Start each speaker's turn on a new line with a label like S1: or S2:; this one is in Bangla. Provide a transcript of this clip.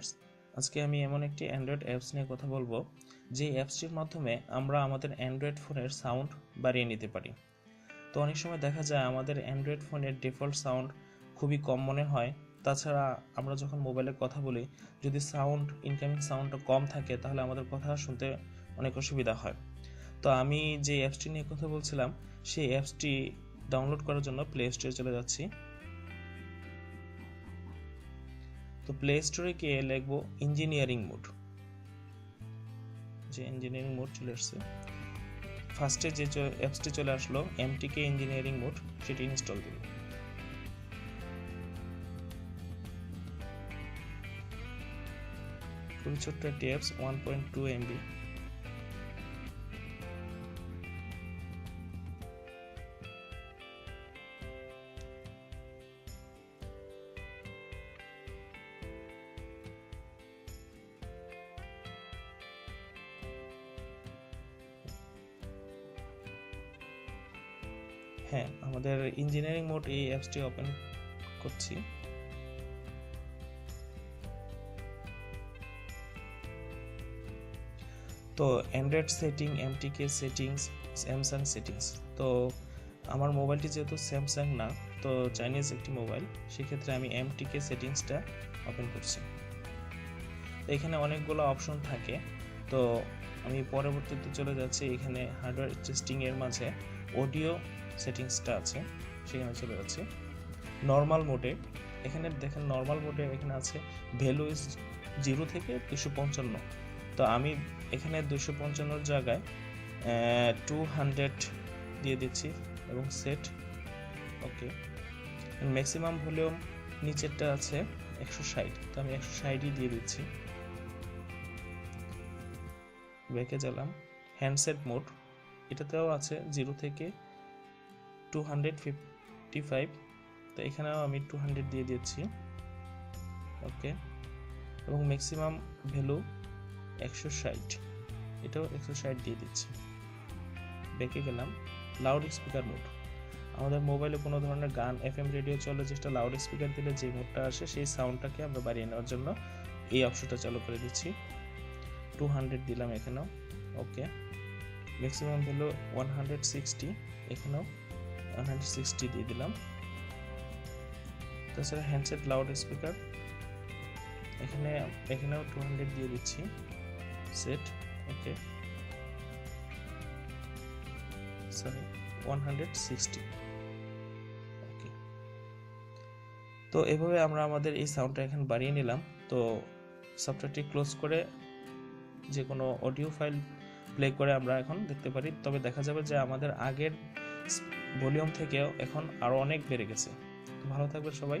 S1: ভিউয়ার্স, আজকে আমি এমন একটি অ্যান্ড্রয়েড অ্যাপস নিয়ে কথা বলবো যে অ্যাপসটির মাধ্যমে আমরা আমাদের অ্যান্ড্রয়েড ফোনের সাউন্ড বাড়িয়ে নিতে পারি। তো অনেক সময় দেখা যায় আমাদের অ্যান্ড্রয়েড ফোনের ডিফল্ট সাউন্ড খুবই কম মনে হয়। তাছাড়া আমরা যখন মোবাইলে কথা বলি, যদি ইনকামিং সাউন্ডটা কম থাকে তাহলে আমাদের কথা শুনতে অনেক অসুবিধা হয়। তো আমি যে অ্যাপসটি নিয়ে কথা বলছিলাম সেই অ্যাপসটি ডাউনলোড করার জন্য প্লে স্টোরে চলে যাচ্ছি। তো প্লে স্টোরে গিয়ে লিখবো ইঞ্জিনিয়ারিং মোড। যে ইঞ্জিনিয়ারিং মোড চলে আসছে, ফার্স্টে যে অ্যাপসটি চলে আসলো এমটিকে ইঞ্জিনিয়ারিং মোড, সেটি ইনস্টল দিন। খুবই ছোট্ট একটি অ্যাপস, 1.2 MB। হ্যাঁ, আমাদের ইঞ্জিনিয়ারিং মোড এই অ্যাপসটি ওপেন করছি। তো Android setting, এমটিকে settings, Samsung settings. তো আমার মোবাইলটি যেহেতু স্যামসাং না, তো চাইনিজ একটি মোবাইল, সেক্ষেত্রে আমি এমটিকে সেটিংসটা ওপেন করছি। এখানে অনেকগুলো অপশন থাকে, তো আমি পরবর্তীতে চলে যাচ্ছি। এখানে হার্ডওয়্যার টেস্টিংয়ের মাঝে অডিও সেটিংসটা আছে, সেখানে চলে যাচ্ছি। নর্মাল মোডে এখানে দেখেন, নর্মাল মোডে এখানে আছে ভ্যালু ইজ 0 থেকে 255। তো আমি এখানে 255 জায়গায় 200 দিয়ে দিচ্ছি এবং সেট ওকে। ম্যাক্সিমাম ভলিউম নিচেরটা আছে 160, তো আমি 160ই দিয়ে দিচ্ছি। ব্যাকে গেলাম। হ্যান্ডসেট মোড এটাতেও আছে 0 থেকে 255, তো এখানেও আমি 200 দিয়ে দিচ্ছি ওকে। এবং ম্যাক্সিমাম ভ্যালু 160, এটাও 160 দিয়ে দিচ্ছি। ব্যাকে গেলাম। লাউড স্পিকার মোড, আমাদের মোবাইলে কোনো ধরনের গান, FM রেডিও চলে, যেটা লাউড স্পিকার দিলে যে মোডটা আসে সেই সাউন্ডটাকে আমরা বাড়িয়ে নেওয়ার জন্য এই অপশনটা চালু করে দিচ্ছি। 200 দিলাম এখানেও ওকে। ম্যাক্সিমাম ভ্যালু 160, এখানেও 160 দিয়ে দিলাম। তাছাড়া হ্যান্ডসেট লাউড স্পিকার এখানেও 200 দিয়ে দিচ্ছি, সেট ওকে। 160 ওকে। তো এভাবে আমরা আমাদের এই সাউন্ডটা এখন বাড়িয়ে নিলাম। তো সফটওয়্যারটি ক্লোজ করে যে কোনো অডিও ফাইল প্লে করে আমরা এখন দেখতে পারি, তবে দেখা যাবে যে আমাদের আগের ভলিউম থেকেও এখন আরো অনেক বেড়ে গেছে। ভালো থাকবে সবাই।